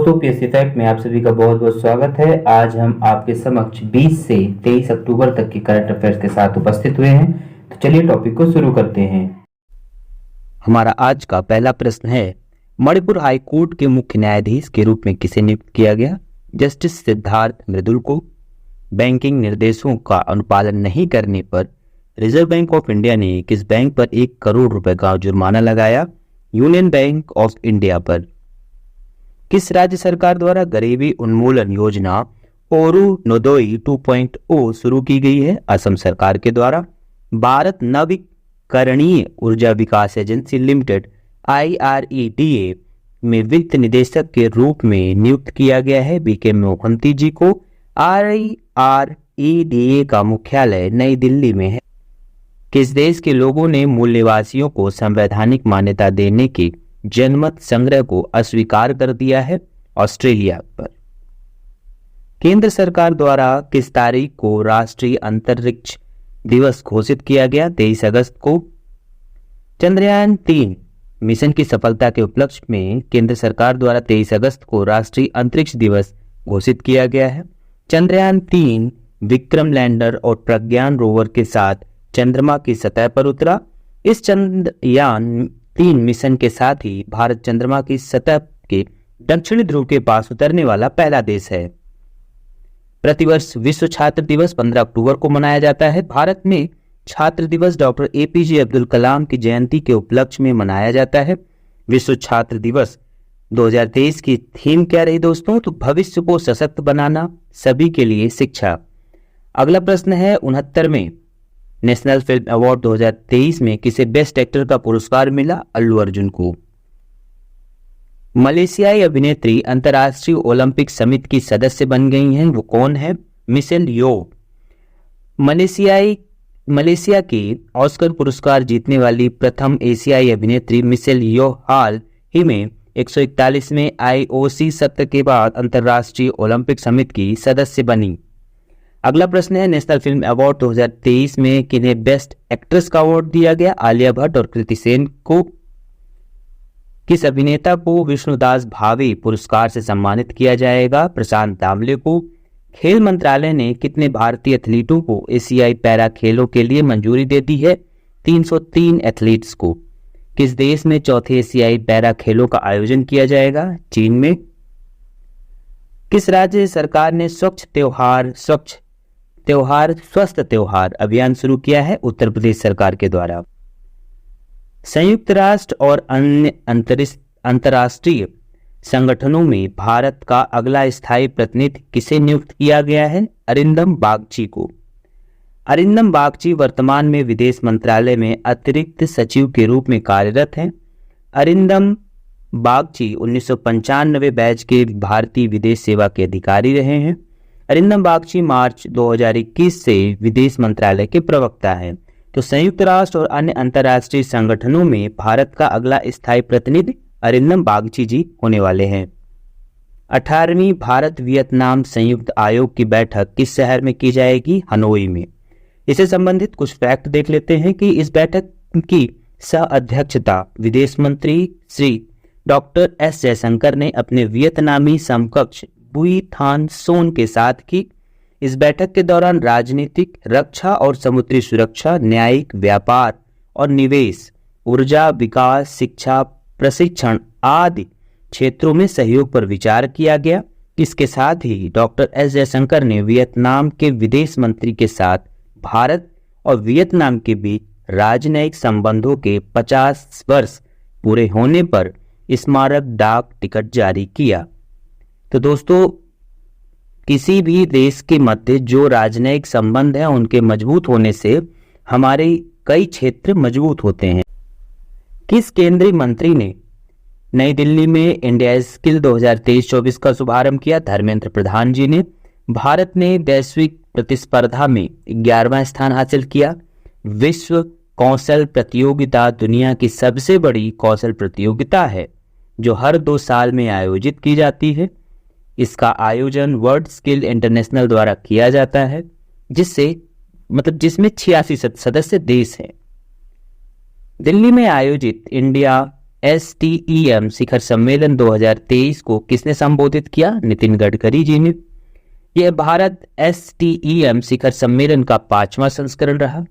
दोस्तों, PSC fact में आप सभी का बहुत बहुत स्वागत है। आज हम आपके समक्ष 20 से 23 अक्टूबर तक की करंट अफेयर्स के साथ उपस्थित हुए हैं। तो चलिए टॉपिक को शुरू करते हैं। हमारा आज का पहला प्रश्न है, मणिपुर हाई कोर्ट के मुख्य न्यायाधीश के रूप में किसे नियुक्त किया गया? जस्टिस सिद्धार्थ मृदुल को। बैंकिंग निर्देशों का अनुपालन नहीं करने पर रिजर्व बैंक ऑफ इंडिया ने किस बैंक पर 1 करोड़ रुपए का जुर्माना लगाया? यूनियन बैंक ऑफ इंडिया पर। किस राज्य सरकार द्वारा गरीबी उन्मूलन योजना अरुणोदय 2.0 शुरू की गई है? असम सरकार के द्वारा। भारत नवीकरणीय ऊर्जा विकास एजेंसी लिमिटेड IREDA में वित्त निदेशक के रूप में नियुक्त किया गया है BK मोहंती जी को। IREDA का मुख्यालय नई दिल्ली में है। किस देश के लोगों ने मूल निवासियों को संवैधानिक मान्यता देने के जनमत संग्रह को अस्वीकार कर दिया है? ऑस्ट्रेलिया पर। केंद्र सरकार द्वारा किस तारीख को राष्ट्रीय अंतरिक्ष दिवस घोषित किया गया? 23 अगस्त को। चंद्रयान 3 मिशन की सफलता के उपलक्ष्य में केंद्र सरकार द्वारा 23 अगस्त को राष्ट्रीय अंतरिक्ष दिवस घोषित किया गया है। चंद्रयान 3 विक्रम लैंडर और प्रज्ञान रोवर के साथ चंद्रमा की सतह पर उतरा। इस चंद्रयान 3 मिशन के साथ ही भारत चंद्रमा की सतह के दक्षिणी ध्रुव के पास उतरने वाला पहला देश है। प्रतिवर्ष विश्व छात्र दिवस 15 अक्टूबर को मनाया जाता है। भारत में छात्र दिवस डॉक्टर APJ अब्दुल कलाम की जयंती के उपलक्ष्य में मनाया जाता है। विश्व छात्र दिवस 2023 की थीम क्या रही दोस्तों? तो भविष्य को सशक्त बनाना, सभी के लिए शिक्षा। अगला प्रश्न है 69वें नेशनल फिल्म अवार्ड 2023 में किसे बेस्ट एक्टर का पुरस्कार मिला? अल्लू अर्जुन को। मलेशियाई अभिनेत्री अंतर्राष्ट्रीय ओलंपिक समिति की सदस्य बन गई हैं, वो कौन है? मिशेल यो। मलेशिया की ऑस्कर पुरस्कार जीतने वाली प्रथम एशियाई अभिनेत्री मिशेल यो हाल ही में 141वें IOC सत्र के बाद अंतर्राष्ट्रीय ओलंपिक समिति की सदस्य बनी। अगला प्रश्न है नेशनल फिल्म अवार्ड 2023 में किन्हें बेस्ट एक्ट्रेस का अवार्ड दिया गया? आलिया भट्ट और कृति सेन को। किस अभिनेता को विष्णुदास भावे पुरस्कार से सम्मानित किया जाएगा? प्रशांत दामले को। खेल मंत्रालय ने कितने भारतीय एथलीटों को एशियाई पैरा खेलों के लिए मंजूरी दे दी है? 303 एथलीट्स को। किस देश में चौथे एशियाई पैरा खेलों का आयोजन किया जाएगा? चीन में। किस राज्य सरकार ने स्वस्थ त्योहार अभियान शुरू किया है? उत्तर प्रदेश सरकार के द्वारा। संयुक्त राष्ट्र और अन्य अंतर्राष्ट्रीय संगठनों में भारत का अगला स्थायी प्रतिनिधि किसे नियुक्त किया गया है? अरिंदम बागची को। अरिंदम बागची वर्तमान में विदेश मंत्रालय में अतिरिक्त सचिव के रूप में कार्यरत हैं। अरिंदम बागची 1995 बैच के भारतीय विदेश सेवा के अधिकारी रहे हैं। अरिंदम बागची मार्च 2021 से विदेश मंत्रालय के प्रवक्ता हैं। तो संयुक्त राष्ट्र और अन्य अंतर्राष्ट्रीय संगठनों में भारत का अगला स्थायी प्रतिनिधि अरिंदम बागची जी होने वाले हैं। 18वीं भारत वियतनाम संयुक्त आयोग की बैठक किस शहर में की जाएगी? हनोई में। इससे संबंधित कुछ फैक्ट देख लेते हैं कि इस बैठक की सह अध्यक्षता विदेश मंत्री श्री डॉक्टर S जयशंकर ने अपने वियतनामी समकक्ष बुई थान सोन के साथ की। इस बैठक के दौरान राजनीतिक, रक्षा और समुद्री सुरक्षा, न्यायिक, व्यापार और निवेश, ऊर्जा, विकास, शिक्षा, प्रशिक्षण आदि क्षेत्रों में सहयोग पर विचार किया गया। इसके साथ ही डॉक्टर S जयशंकर ने वियतनाम के विदेश मंत्री के साथ भारत और वियतनाम के बीच राजनयिक संबंधों के 50 वर्ष पूरे होने पर स्मारक डाक टिकट जारी किया। तो दोस्तों, किसी भी देश के मध्य जो राजनयिक संबंध हैं उनके मजबूत होने से हमारे कई क्षेत्र मजबूत होते हैं। किस केंद्रीय मंत्री ने नई दिल्ली में इंडिया स्किल 2023-24 का शुभारंभ किया? धर्मेंद्र प्रधान जी ने। भारत ने वैश्विक प्रतिस्पर्धा में 11वां स्थान हासिल किया। विश्व कौशल प्रतियोगिता दुनिया की सबसे बड़ी कौशल प्रतियोगिता है जो हर 2 साल में आयोजित की जाती है। इसका आयोजन वर्ल्ड स्किल इंटरनेशनल द्वारा किया जाता है, जिसमें 86 सदस्य देश हैं। दिल्ली में आयोजित इंडिया STEM शिखर सम्मेलन 2023 को किसने संबोधित किया? नितिन गडकरी जी ने। यह भारत STEM शिखर सम्मेलन का 5वां संस्करण रहा।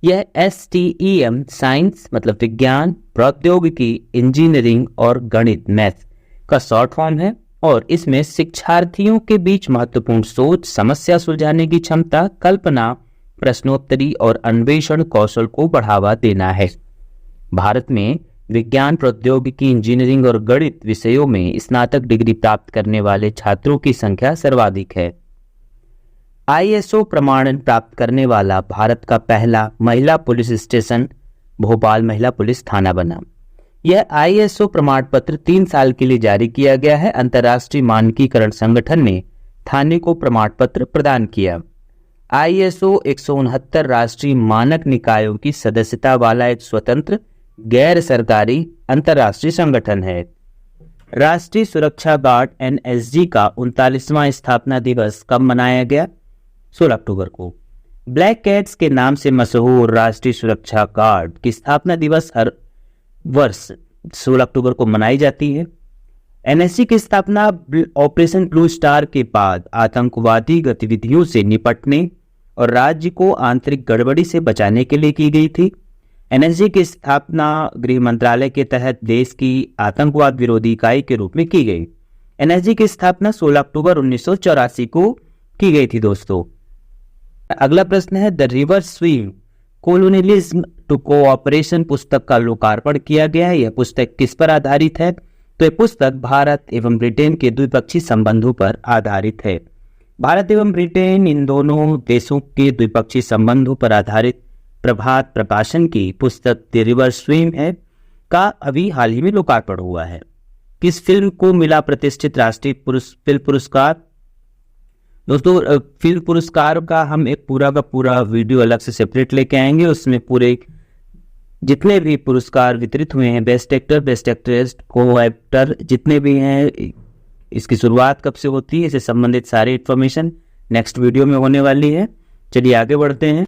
यह STEM साइंस मतलब विज्ञान, प्रौद्योगिकी, इंजीनियरिंग और गणित मैथ का शॉर्ट फॉर्म है और इसमें शिक्षार्थियों के बीच महत्वपूर्ण सोच, समस्या सुलझाने की क्षमता, कल्पना, प्रश्नोत्तरी और अन्वेषण कौशल को बढ़ावा देना है। भारत में विज्ञान, प्रौद्योगिकी, इंजीनियरिंग और गणित विषयों में स्नातक डिग्री प्राप्त करने वाले छात्रों की संख्या सर्वाधिक है। ISO प्रमाणन प्राप्त करने वाला भारत का पहला महिला पुलिस स्टेशन भोपाल महिला पुलिस थाना बना। यह ISO प्रमाण पत्र 3 साल के लिए जारी किया गया है। अंतर्राष्ट्रीय मानकीकरण संगठन ने थाने को प्रमाण पत्र प्रदान किया। ISO 169 राष्ट्रीय मानक निकायों की सदस्यता वाला एक स्वतंत्र गैर सरकारी अंतर्राष्ट्रीय संगठन है। राष्ट्रीय सुरक्षा गार्ड NSG का 39वां स्थापना दिवस कब मनाया गया? 16 अक्टूबर को। ब्लैक कैट्स के नाम से मशहूर राष्ट्रीय सुरक्षा गार्ड की स्थापना दिवस हर वर्ष 16 अक्टूबर को मनाई जाती है। NSG की स्थापना ऑपरेशन ब्लू स्टार के बाद आतंकवादी गतिविधियों से निपटने और राज्य को आंतरिक गड़बड़ी से बचाने के लिए की गई थी। NSG की स्थापना गृह मंत्रालय के तहत देश की आतंकवाद विरोधी इकाई के रूप में की गई। NSG की स्थापना 16 अक्टूबर 1984 को की गई थी दोस्तों। अगला प्रश्न है, the river swim colonialism to cooperation पुस्तक का लोकार्पण किया गया है। यह पुस्तक किस पर आधारित है? तो यह पुस्तक भारत एवं ब्रिटेन के द्विपक्षीय संबंधों पर आधारित है। भारत एवं ब्रिटेन इन दोनों देशों के द्विपक्षीय संबंधों पर आधारित प्रभात प्रकाशन की पुस्तक द रिवर स्वीम है का अभी हाल ही में लोकार्पण हुआ है। किस फिल्म को मिला प्रतिष्ठित राष्ट्रीय फिल्म पुरस्कार? दोस्तों फिल्म पुरस्कार का हम एक पूरा का पूरा वीडियो अलग से सेपरेट लेके आएंगे। उसमें पूरे जितने भी पुरस्कार वितरित हुए हैं, बेस्ट एक्टर, बेस्ट एक्ट्रेस, को एक्टर जितने भी हैं, इसकी शुरुआत कब से होती है, इससे संबंधित सारी इन्फॉर्मेशन नेक्स्ट वीडियो में होने वाली है। चलिए आगे बढ़ते हैं।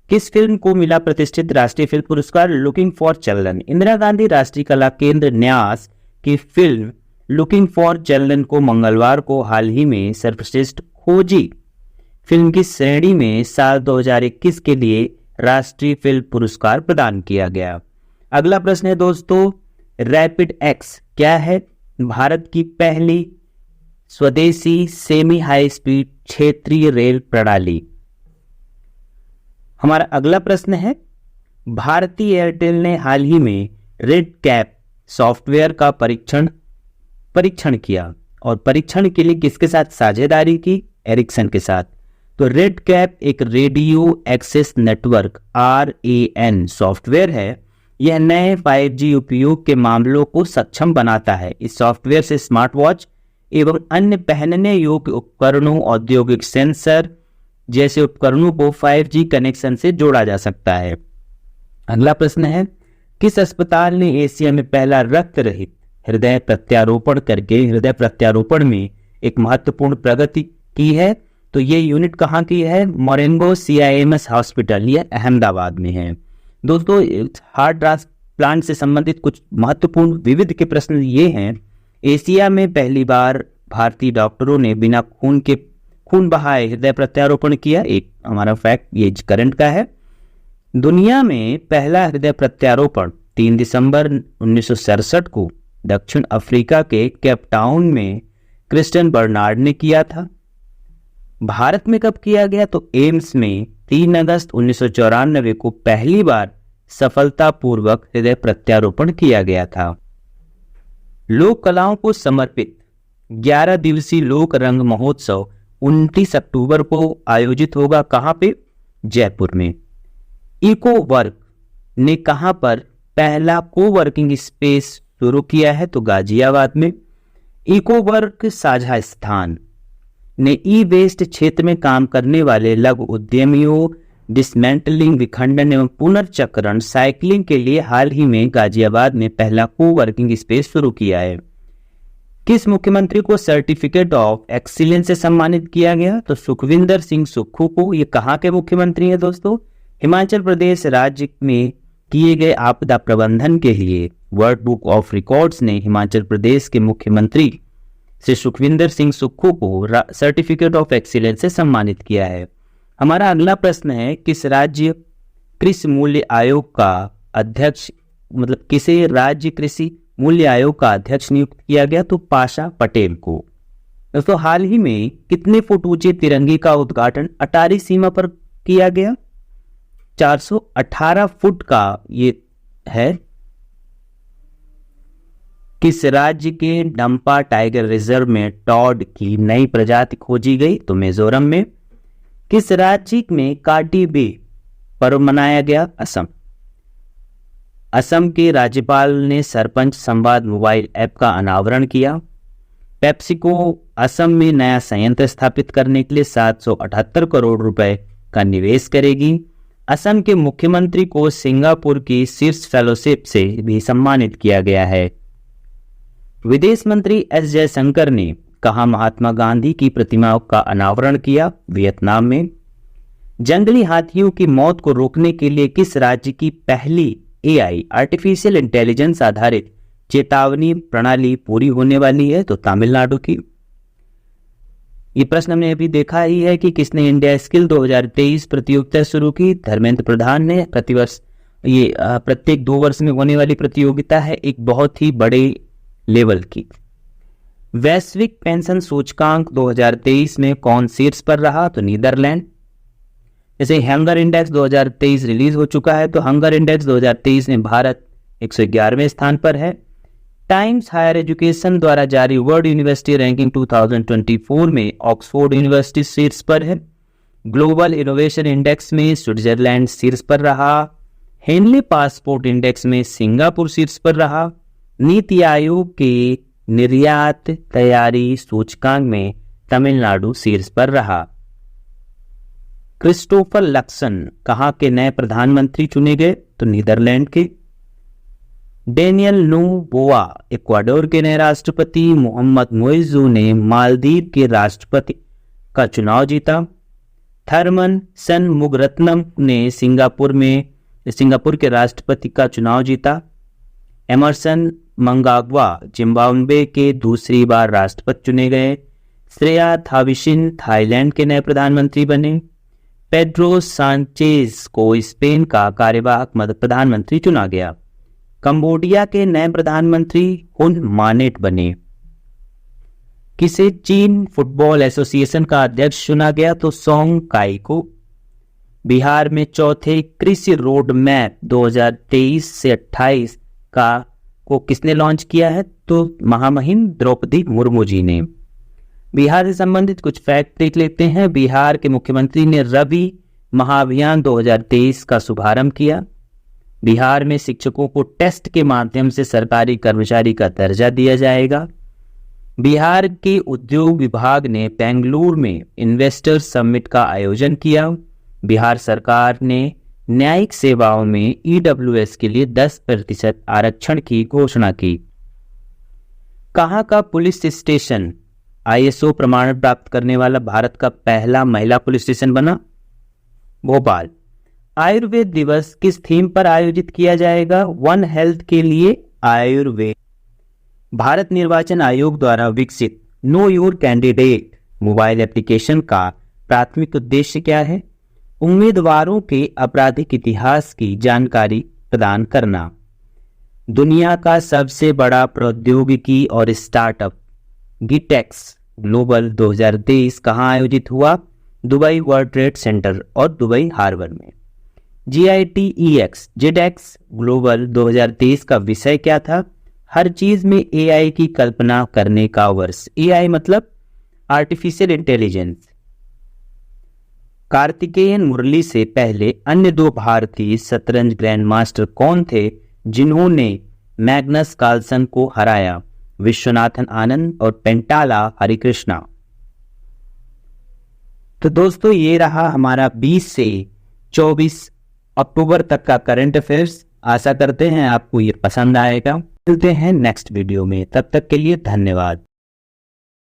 किस फिल्म को मिला प्रतिष्ठित राष्ट्रीय फिल्म पुरस्कार? लुकिंग फॉर चंदन। इंदिरा गांधी राष्ट्रीय कला केंद्र न्यास की फिल्म लुकिंग फॉर चंदन को मंगलवार को हाल ही में सर्वश्रेष्ठ खोजी फिल्म की श्रेणी में साल 2021 के लिए राष्ट्रीय फिल्म पुरस्कार प्रदान किया गया। अगला प्रश्न है दोस्तों, रैपिड एक्स क्या है? भारत की पहली स्वदेशी सेमी हाई स्पीड क्षेत्रीय रेल प्रणाली। हमारा अगला प्रश्न है, भारती एयरटेल ने हाल ही में रेड कैप सॉफ्टवेयर का परीक्षण किया और परीक्षण के लिए किसके साथ साझेदारी की? एरिक्सन के साथ। तो रेड कैप एक radio access network RAN software है। यह नए 5G उपयोग के मामलों को सक्षम बनाता है। इस सॉफ्टवेयर से स्मार्ट वॉच एवं अन्य पहनने योग्य उपकरणों, औद्योगिक सेंसर जैसे उपकरणों को 5G कनेक्शन से जोड़ा जा सकता है। अगला प्रश्न है, किस अस्पताल ने एशिया में पहला रक्त रहित हृदय प्रत्यारोपण करके हृदय प्रत्यारोपण में एक महत्वपूर्ण प्रगति की है? तो ये यूनिट कहाँ की है? मोरेंगो CIMS हॉस्पिटल, ये अहमदाबाद में है। दोस्तों हार्ट ट्रांसप्लांट से संबंधित कुछ महत्वपूर्ण विविध के प्रश्न ये हैं। एशिया में पहली बार भारतीय डॉक्टरों ने बिना खून बहाए हृदय प्रत्यारोपण किया। एक हमारा फैक्ट ये करंट का है। दुनिया में पहला हृदय प्रत्यारोपण 3 दिसंबर 1967 को दक्षिण अफ्रीका के केप टाउन में क्रिस्टियन बर्नार्ड ने किया था। भारत में कब किया गया? तो एम्स में 3 अगस्त 1994 को पहली बार सफलतापूर्वक हृदय प्रत्यारोपण किया गया था। लोक कलाओं को समर्पित 11 दिवसीय लोक रंग महोत्सव 29 अक्टूबर को आयोजित होगा। कहां पे? जयपुर में। इको वर्क ने कहां पर पहला कोवर्किंग स्पेस शुरू किया है? तो गाजियाबाद में। इको वर्क साझा स्थान ने ई वेस्ट क्षेत्र में काम करने वाले लघु उद्यमियों, डिसमेंटलिंग, विखंडन एवं पुनर्चक्रण, साइकिलिंग के लिए हाल ही में गाजियाबाद में पहला कोवर्किंग स्पेस शुरू किया है। किस मुख्यमंत्री को सर्टिफिकेट ऑफ एक्सीलेंस से सम्मानित किया गया? तो सुखविंदर सिंह सुक्खू को। ये कहाँ के मुख्यमंत्री हैं दोस्तों? हिमाचल प्रदेश राज्य में किए गए आपदा प्रबंधन के लिए वर्ल्ड बुक ऑफ रिकॉर्ड्स ने हिमाचल प्रदेश के मुख्यमंत्री श्री सुखविंदर सिंह सुक्खू को सर्टिफिकेट ऑफ एक्सीलेंस से सम्मानित किया है। हमारा अगला प्रश्न है, किस राज्य कृषि मूल्य आयोग का अध्यक्ष, मतलब किसे राज्य कृषि मूल्य आयोग का अध्यक्ष नियुक्त किया गया? तो पाशा पटेल को। दोस्तों, हाल ही में कितने फुट ऊंचे तिरंगे का उद्घाटन अटारी सीमा पर किया गया? 418 फुट का ये है। किस राज्य के डंपा टाइगर रिजर्व में टॉड की नई प्रजाति खोजी गई? तो मिजोरम में। किस राज्य में काटी बे पर्व मनाया गया? असम। असम के राज्यपाल ने सरपंच संवाद मोबाइल ऐप का अनावरण किया। पेप्सिको असम में नया संयंत्र स्थापित करने के लिए 778 करोड़ रुपए का निवेश करेगी। असम के मुख्यमंत्री को सिंगापुर की शीर्ष फेलोशिप से भी सम्मानित किया गया है। विदेश मंत्री एस जयशंकर ने कहा महात्मा गांधी की प्रतिमा का अनावरण किया? वियतनाम में। जंगली हाथियों की मौत को रोकने के लिए किस राज्य की पहली एआई आर्टिफिशियल इंटेलिजेंस आधारित चेतावनी प्रणाली पूरी होने वाली है? तो तमिलनाडु की। ये प्रश्न हमने अभी देखा ही है कि किसने इंडिया स्किल 2023 प्रतियोगिता शुरू की? धर्मेंद्र प्रधान ने। प्रतिवर्ष ये प्रत्येक 2 वर्ष में होने वाली प्रतियोगिता है, एक बहुत ही बड़े लेवल की। वैश्विक पेंशन सूचकांक 2023 में कौन शीर्ष पर रहा? तो नीदरलैंड। जैसे हंगर इंडेक्स 2023 रिलीज हो चुका है, तो हंगर इंडेक्स 2023 में भारत 111वें स्थान पर है। टाइम्स हायर एजुकेशन द्वारा जारी वर्ल्ड यूनिवर्सिटी रैंकिंग 2024 में ऑक्सफोर्ड यूनिवर्सिटी शीर्ष पर है। ग्लोबल इनोवेशन इंडेक्स में स्विट्जरलैंड शीर्ष पर रहा। हेनले पासपोर्ट इंडेक्स में सिंगापुर शीर्ष पर रहा। नीति आयोग के निर्यात तैयारी सूचकांक में तमिलनाडु शीर्ष पर रहा। क्रिस्टोफर लक्सन कहाँ के नए प्रधानमंत्री चुने गए? तो नीदरलैंड के। डेनियल नोबोआ इक्वाडोर के नए राष्ट्रपति। मोहम्मद मोइजू ने मालदीव के राष्ट्रपति का चुनाव जीता। थर्मन सनमुगरत्नम ने सिंगापुर के राष्ट्रपति का चुनाव जीता। एमरसन मंगाग्वा जिम्बाब्वे के दूसरी बार राष्ट्रपति चुने गए। श्रेया थाविशिन थाईलैंड के नए प्रधानमंत्री बने। पेड्रो सांचेज को स्पेन का कार्यवाहक प्रधानमंत्री चुना गया। कंबोडिया के नए प्रधानमंत्री हुन मानेट बने। किसे चीन फुटबॉल एसोसिएशन का अध्यक्ष चुना गया? तो सोंग काई को। बिहार में चौथे कृषि रोड मैप 2023 से 28 को किसने लॉन्च किया है? तो महामहिम द्रौपदी मुर्मू जी ने। बिहार से संबंधित कुछ फैक्ट देख लेते हैं। बिहार के मुख्यमंत्री ने रवि महाअभियान 2023 का शुभारंभ किया। बिहार में शिक्षकों को टेस्ट के माध्यम से सरकारी कर्मचारी का दर्जा दिया जाएगा। बिहार के उद्योग विभाग ने बेंगलुरु में इन्वेस्टर्स समिट का आयोजन किया। बिहार सरकार ने न्यायिक सेवाओं में ईडब्ल्यूएस के लिए 10% आरक्षण की घोषणा की। कहाँ का पुलिस स्टेशन आईएसओ प्रमाण प्राप्त करने वाला भारत का पहला महिला पुलिस स्टेशन बना? भोपाल। आयुर्वेद दिवस किस थीम पर आयोजित किया जाएगा? वन हेल्थ के लिए आयुर्वेद। भारत निर्वाचन आयोग द्वारा विकसित know your candidate mobile application का प्राथमिक उद्देश्य क्या है? उम्मीदवारों के आपराधिक इतिहास की जानकारी प्रदान करना। दुनिया का सबसे बड़ा प्रौद्योगिकी और स्टार्टअप गिटेक्स ग्लोबल 2023 कहाँ आयोजित हुआ? दुबई वर्ल्ड ट्रेड सेंटर और दुबई हार्बर में। GITEX जेडेक्स ग्लोबल 2023 का विषय क्या था? हर चीज में AI की कल्पना करने का वर्ष। AI मतलब आर्टिफिशियल इंटेलिजेंस। कार्तिकेयन मुरली से पहले अन्य 2 भारतीय शतरंज ग्रैंड मास्टर कौन थे जिन्होंने मैग्नस कार्लसन को हराया? विश्वनाथन आनंद और पेंटाला हरिकृष्णा। तो दोस्तों, ये रहा हमारा 20 से 24 अक्टूबर तक का करंट अफेयर्स। आशा करते हैं आपको ये पसंद आएगा। मिलते हैं नेक्स्ट वीडियो में, तब तक के लिए धन्यवाद।